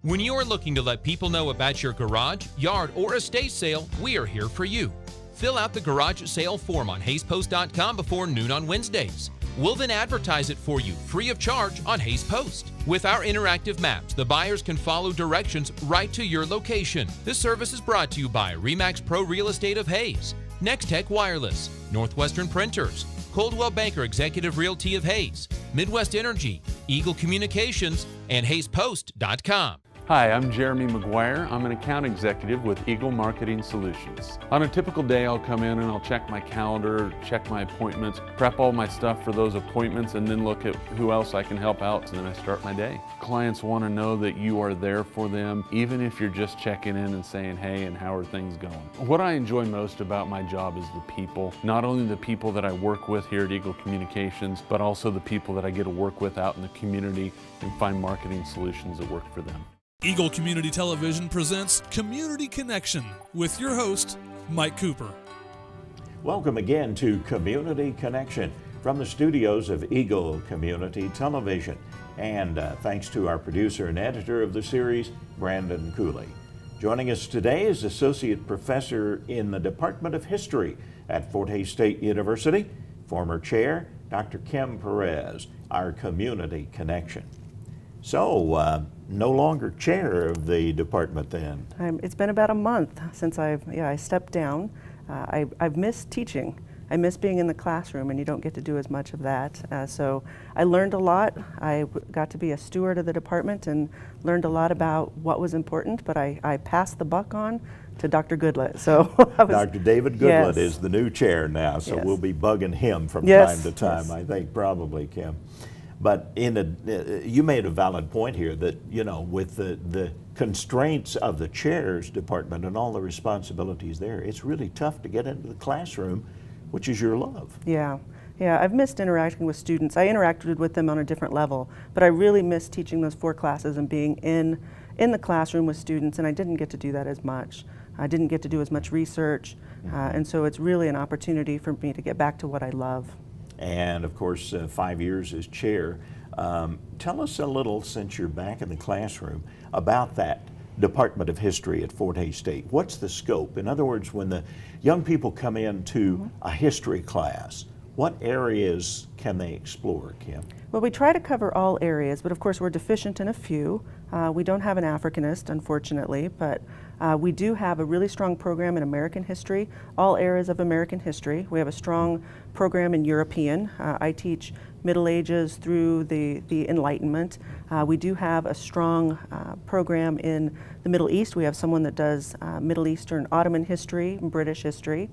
When you are looking to let people know about your garage, yard, or estate sale, we are here for you. Fill out the garage sale form on HaysPost.com before noon on Wednesdays. We'll then advertise it for you free of charge on Hays Post. With our interactive maps, the buyers can follow directions right to your location. This service is brought to you by RE/MAX Pro Real Estate of Hays, Nextech Wireless, Northwestern Printers, Coldwell Banker Executive Realty of Hays, Midwest Energy, Eagle Communications, and HaysPost.com. Hi, I'm Jeremy McGuire. I'm an account executive with Eagle Marketing Solutions. On a typical day, I'll come in and I'll check my calendar, check my appointments, prep all my stuff for those appointments, and then look at who else I can help out, and then I start my day. Clients want to know that you are there for them, even if you're just checking in and saying, hey, and how are things going? What I enjoy most about my job is the people. Not only the people that I work with here at Eagle Communications, but also the people that I get to work with out in the community and find marketing solutions that work for them. Eagle Community Television presents Community Connection with your host, Mike Cooper. Welcome again to Community Connection from the studios of Eagle Community Television. And thanks to our producer and editor of the series, Brandon Cooley. Joining us today is Associate Professor in the Department of History at Fort Hays State University, former Chair, Dr. Kim Perez, our Community Connection. So, no longer chair of the department then? It's been about a month since I stepped down. I've missed teaching. I miss being in the classroom, and you don't get to do as much of that. So I learned a lot. I got to be a steward of the department and learned a lot about what was important, but I passed the buck on to Dr. Goodlett. So Dr. David Goodlett Yes. is the new chair now, so Yes. we'll be bugging him from Yes. time to time, Yes. I think, probably, Kim. But you made a valid point here that, you know, with the constraints of the chair's department and all the responsibilities there, it's really tough to get into the classroom, which is your love. Yeah, I've missed interacting with students. I interacted with them on a different level, but I really missed teaching those 4 classes and being in the classroom with students, and I didn't get to do that as much. I didn't get to do as much research, and so it's really an opportunity for me to get back to what I love. And of course, 5 years as chair. Tell us a little, since you're back in the classroom, about that Department of History at Fort Hays State. What's the scope? In other words, when the young people come into a history class, what areas can they explore, Kim? Well, we try to cover all areas, but of course we're deficient in a few. We don't have an Africanist, unfortunately, but we do have a really strong program in American history, all areas of American history. We have a strong program in European. I teach Middle Ages through the Enlightenment. We do have a strong program in the Middle East. We have someone that does Middle Eastern Ottoman history and British history.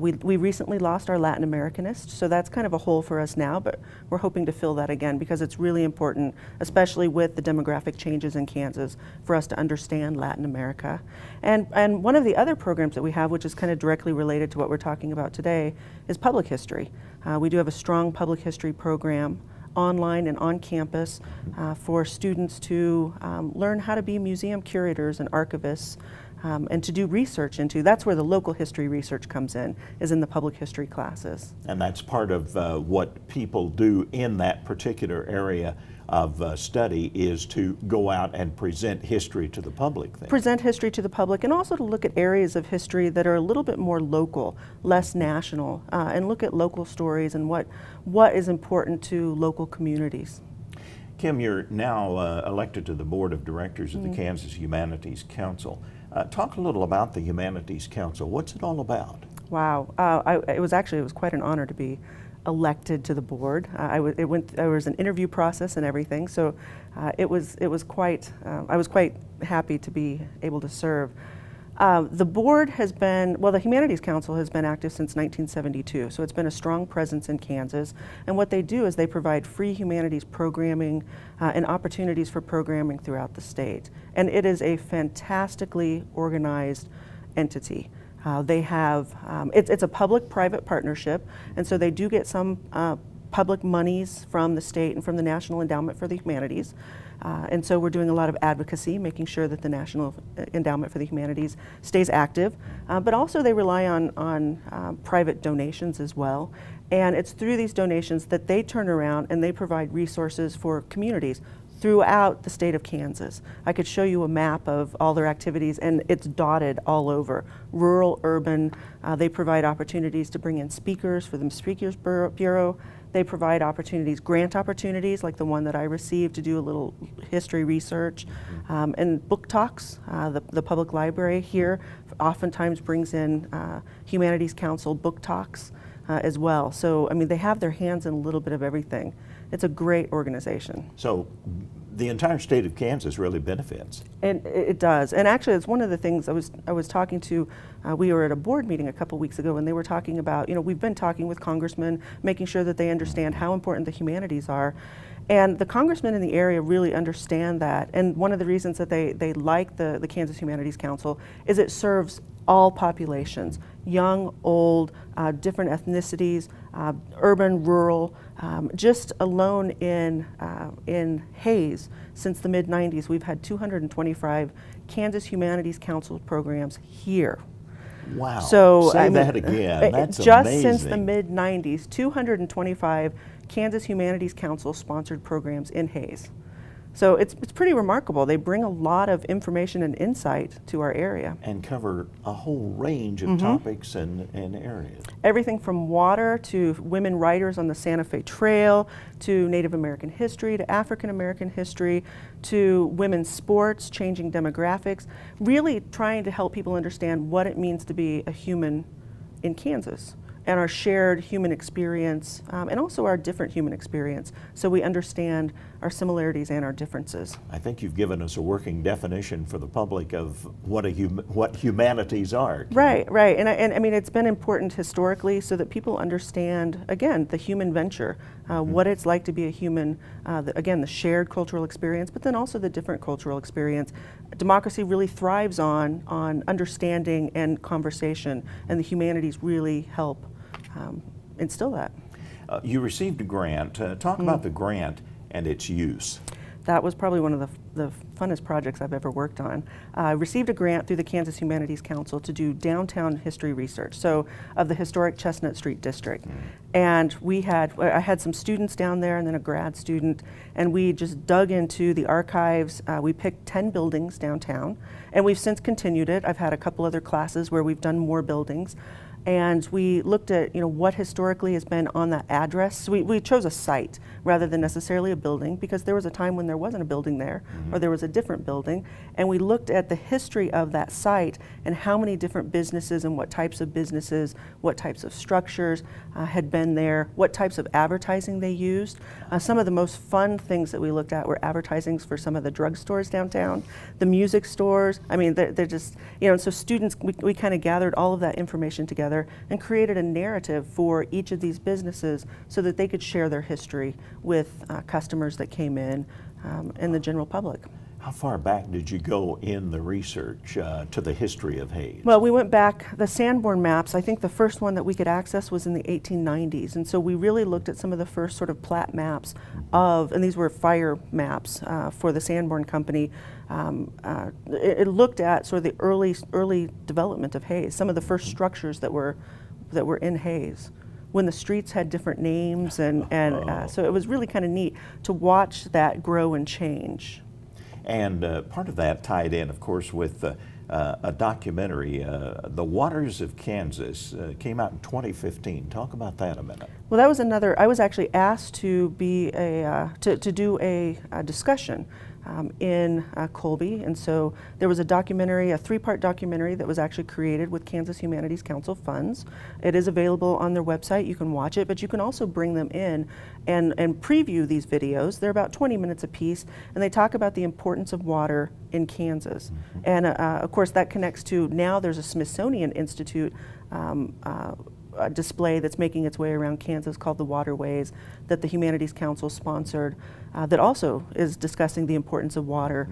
We recently lost our Latin Americanist, so that's kind of a hole for us now, but we're hoping to fill that again because it's really important, especially with the demographic changes in Kansas, for us to understand Latin America. And one of the other programs that we have, which is kind of directly related to what we're talking about today, is public history. We do have a strong public history program online and on campus for students to learn how to be museum curators and archivists, and to do research into. That's where the local history research comes in, is in the public history classes. And that's part of what people do in that particular area of study, is to go out and present history to the public then. Present history to the public, and also to look at areas of history that are a little bit more local, less national, and look at local stories and what is important to local communities. Kim, you're now elected to the Board of Directors of the Kansas Humanities Council. Talk a little about the Humanities Council. What's it all about? Wow, it was quite an honor to be elected to the board. There was an interview process and everything, so it was quite. I was quite happy to be able to serve. The board has been, the Humanities Council has been active since 1972, so it's been a strong presence in Kansas. And what they do is they provide free humanities programming and opportunities for programming throughout the state. And it is a fantastically organized entity. They have, it's a public-private partnership, and so they do get some public monies from the state and from the National Endowment for the Humanities. And so we're doing a lot of advocacy, making sure that the National Endowment for the Humanities stays active. But also they rely on private donations as well. And it's through these donations that they turn around and they provide resources for communities throughout the state of Kansas. I could show you a map of all their activities, and it's dotted all over. Rural, urban, they provide opportunities to bring in speakers for the Speakers Bureau. They provide opportunities, grant opportunities, like the one that I received to do a little history research, and book talks. The public library here oftentimes brings in Humanities Council book talks as well. So, I mean, they have their hands in a little bit of everything. It's a great organization. So the entire state of Kansas really benefits. And it does. And actually, it's one of the things I was talking to, we were at a board meeting a couple weeks ago, and they were talking about, we've been talking with congressmen, making sure that they understand how important the humanities are. And the congressmen in the area really understand that. And one of the reasons that they like the Kansas Humanities Council is it serves all populations, young, old, different ethnicities, urban, rural. Just alone in Hayes, since the mid-90s, we've had 225 Kansas Humanities Council programs here. Wow. So Say that again. That's just amazing. since the mid-90s, 225 Kansas Humanities Council sponsored programs in Hayes. So it's pretty remarkable. They bring a lot of information and insight to our area. And cover a whole range of topics and areas. Everything from water to women writers on the Santa Fe Trail, to Native American history, to African American history, to women's sports, changing demographics, really trying to help people understand what it means to be a human in Kansas, and our shared human experience, and also our different human experience, so we understand our similarities and our differences. I think you've given us a working definition for the public of what humanities are. Right, right, and I mean, it's been important historically so that people understand, again, the human venture, what it's like to be a human, again, the shared cultural experience, but then also the different cultural experience. Democracy really thrives on understanding and conversation, and the humanities really help instill that. You received a grant. Talk about the grant and its use. That was probably one of the funnest projects I've ever worked on. I received a grant through the Kansas Humanities Council to do downtown history research, so of the historic Chestnut Street district. And I had some students down there and then a grad student, and we just dug into the archives. We picked 10 buildings downtown, and we've since continued it. I've had a couple other classes where we've done more buildings. And we looked at, what historically has been on that address. So we chose a site rather than necessarily a building, because there was a time when there wasn't a building there, or there was a different building. And we looked at the history of that site and how many different businesses and what types of businesses, what types of structures had been there, what types of advertising they used. Some of the most fun things that we looked at were advertisings for some of the drugstores downtown, the music stores. I mean, they're just, and so students, we kind of gathered all of that information together and created a narrative for each of these businesses so that they could share their history with customers that came in and the general public. How far back did you go in the research to the history of Hayes? Well, we went back, the Sanborn maps, I think the first one that we could access was in the 1890s. And so we really looked at some of the first sort of plat maps and these were fire maps for the Sanborn Company. It looked at sort of the early development of Hayes, some of the first structures that were in Hayes, when the streets had different names, and so it was really kind of neat to watch that grow and change. And part of that tied in, of course, with a documentary, The Waters of Kansas, came out in 2015. Talk about that a minute. Well, that was I was actually asked to be to do a discussion in Colby, and so there was a documentary, a 3-part documentary that was actually created with Kansas Humanities Council funds. It is available on their website. You can watch it, but you can also bring them in and preview these videos. They're about 20 minutes a piece, and they talk about the importance of water in Kansas. And of course, that connects to, now there's a Smithsonian Institute a display that's making its way around Kansas called the Waterways, that the Humanities Council sponsored, that also is discussing the importance of water.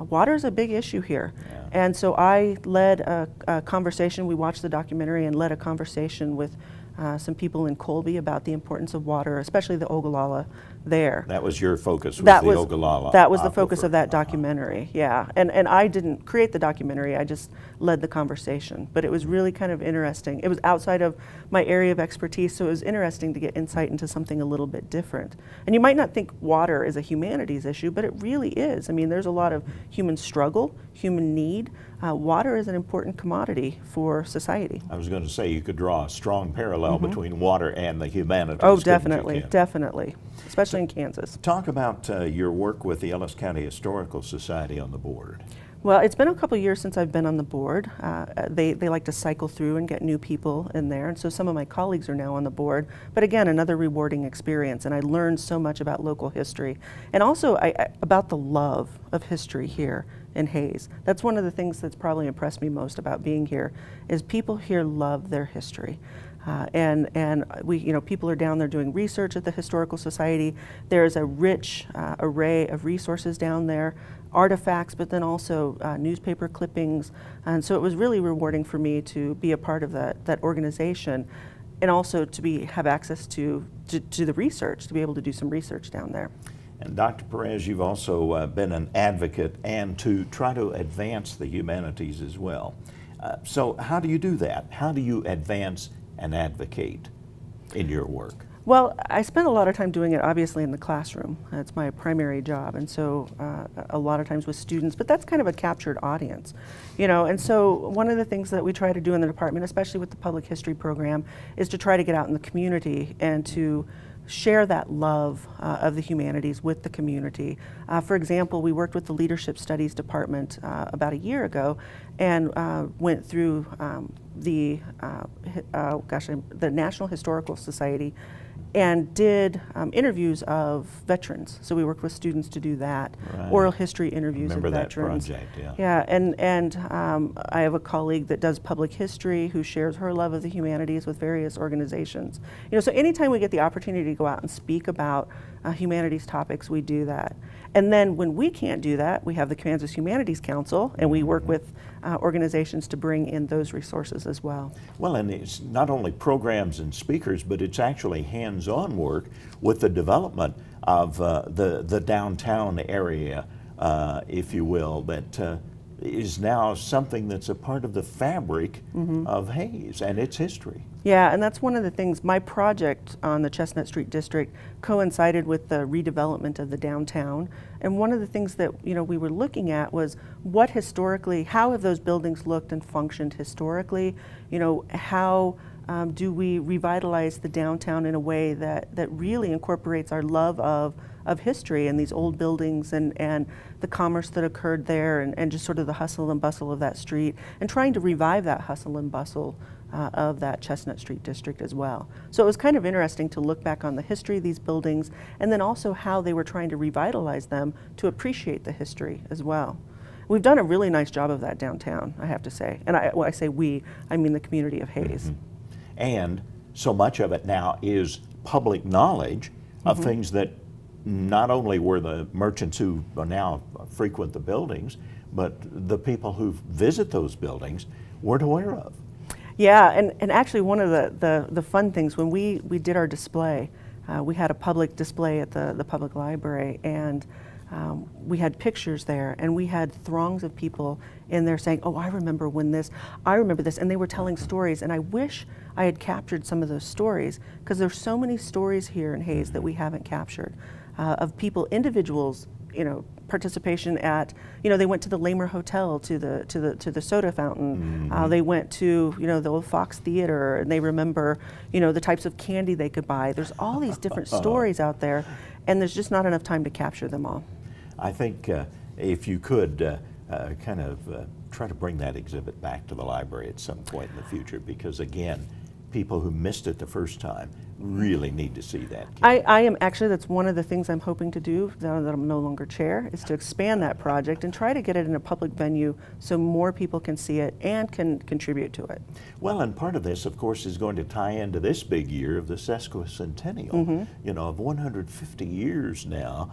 Water is a big issue here. And so I led a conversation. We watched the documentary and led a conversation with some people in Colby about the importance of water, especially the Ogallala there. That was your focus, That the was Ogallala that was the Aquifer. focus of that documentary, yeah. And I didn't create the documentary, I just led the conversation. But it was really kind of interesting. It was outside of my area of expertise, so it was interesting to get insight into something a little bit different. And you might not think water is a humanities issue, but it really is. I mean, there's a lot of human struggle, human need. Water is an important commodity for society. I was going to say you could draw a strong parallel between water and the humanities. Oh, couldn't you, definitely, Ken? definitely, especially in Kansas. Talk about your work with the Ellis County Historical Society on the board. Well, it's been a couple years since I've been on the board. They like to cycle through and get new people in there, and so some of my colleagues are now on the board. But again, another rewarding experience, and I learned so much about local history, and also about the love of history here in Hayes. That's one of the things that's probably impressed me most about being here, is people here love their history. And we, people are down there doing research at the Historical Society. There's a rich array of resources down there, artifacts, but then also newspaper clippings. And so it was really rewarding for me to be a part of that organization, and also to have access to the research, to be able to do some research down there. And Dr. Perez, you've also been an advocate and to try to advance the humanities as well. So how do you do that? How do you advance and advocate in your work? Well, I spent a lot of time doing it obviously in the classroom. That's my primary job, and so a lot of times with students, but that's kind of a captured audience, and so one of the things that we try to do in the department, especially with the public history program, is to try to get out in the community and to share that love of the humanities with the community. For example, we worked with the Leadership Studies Department about a year ago and went through the National Historical Society and did interviews of veterans. So we worked with students to do that, Right. oral history interviews Remember of that veterans. project, yeah. Yeah, and I have a colleague that does public history who shares her love of the humanities with various organizations. So anytime we get the opportunity to go out and speak about humanities topics, we do that. And then when we can't do that, we have the Kansas Humanities Council, and we work with organizations to bring in those resources as well. Well, and it's not only programs and speakers, but it's actually hands-on work with the development of the downtown area, if you will, that is now something that's a part of the fabric of Hayes and its history. Yeah, and that's one of the things. My project on the Chestnut Street District coincided with the redevelopment of the downtown. And one of the things that we were looking at was how have those buildings looked and functioned historically? How do we revitalize the downtown in a way that really incorporates our love of history and these old buildings and the commerce that occurred there, and just sort of the hustle and bustle of that street, and trying to revive that hustle and bustle of that Chestnut Street district as well. So it was kind of interesting to look back on the history of these buildings, and then also how they were trying to revitalize them to appreciate the history as well. We've done a really nice job of that downtown, I have to say. And when I say we, I mean the community of Hayes. And so much of it now is public knowledge of things that not only were the merchants who now frequent the buildings, but the people who visit those buildings weren't aware of. Yeah, and actually one of the fun things, when we did our display, we had a public display at the public library, and we had pictures there, and we had throngs of people in there saying, "Oh, I remember this," and they were telling stories, and I wish I had captured some of those stories, because there's so many stories here in Hayes that we haven't captured, of people, individuals, participation at, they went to the Lamer Hotel, to the soda fountain. They went to, the old Fox Theater, and they remember, the types of candy they could buy. There's all these different stories out there, and there's just not enough time to capture them all. I think if you could try to bring that exhibit back to the library at some point in the future, because again, people who missed it the first time really need to see that. I am actually, that's one of the things I'm hoping to do now that I'm no longer chair, is to expand that project and try to get it in a public venue so more people can see it and can contribute to it. Well, and part of this, of course, is going to tie into this big year of the sesquicentennial, of 150 years now.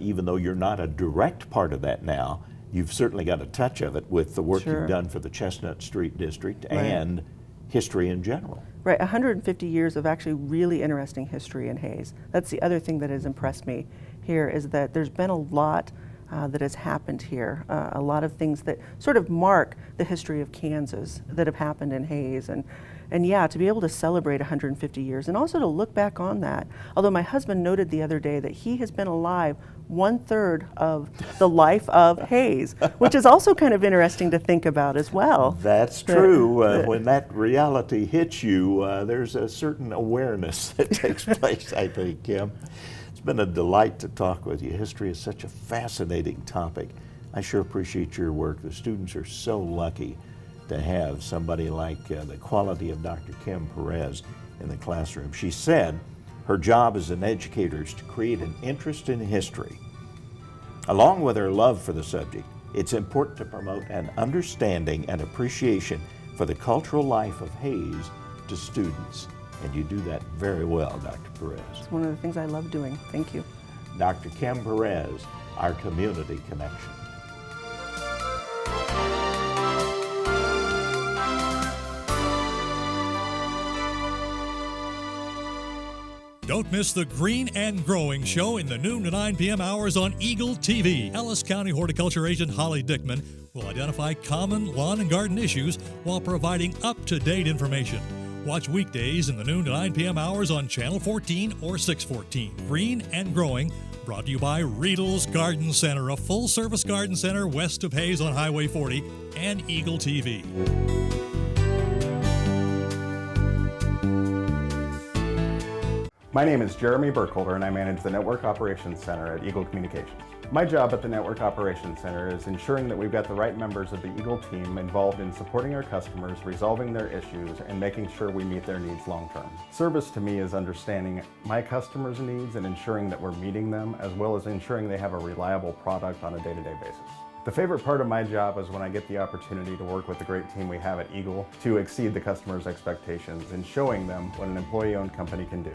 Even though you're not a direct part of that now, you've certainly got a touch of it with the work Sure. you've done for the Chestnut Street District Right. and history in general. Right, 150 years of actually really interesting history in Hays. That's the other thing that has impressed me here, is that there's been a lot that has happened here, a lot of things that sort of mark the history of Kansas that have happened in Hays. And yeah, to be able to celebrate 150 years and also to look back on that. Although my husband noted the other day that he has been alive 1/3 of the life of Hays, which is also kind of interesting to think about as well. That's true. When that reality hits you, there's a certain awareness that takes place, I think, Kim. It's been a delight to talk with you. History is such a fascinating topic. I sure appreciate your work. The students are so lucky to have somebody like the quality of Dr. Kim Perez in the classroom. She said her job as an educator is to create an interest in history. Along with her love for the subject, it's important to promote an understanding and appreciation for the cultural life of Hays to students. And you do that very well, Dr. Perez. It's one of the things I love doing. Thank you. Dr. Kim Perez, our Community Connection. Don't miss the Green and Growing Show in the noon to 9 p.m. hours on Eagle TV. Ellis County Horticulture Agent Holly Dickman will identify common lawn and garden issues while providing up-to-date information. Watch weekdays in the noon to 9 p.m. hours on Channel 14 or 614. Green and Growing, brought to you by Riedel's Garden Center, a full-service garden center west of Hays on Highway 40, and Eagle TV. My name is Jeremy Burkholder, and I manage the Network Operations Center at Eagle Communications. My job at the Network Operations Center is ensuring that we've got the right members of the Eagle team involved in supporting our customers, resolving their issues, and making sure we meet their needs long term. Service to me is understanding my customers' needs and ensuring that we're meeting them, as well as ensuring they have a reliable product on a day-to-day basis. The favorite part of my job is when I get the opportunity to work with the great team we have at Eagle to exceed the customer's expectations and showing them what an employee-owned company can do.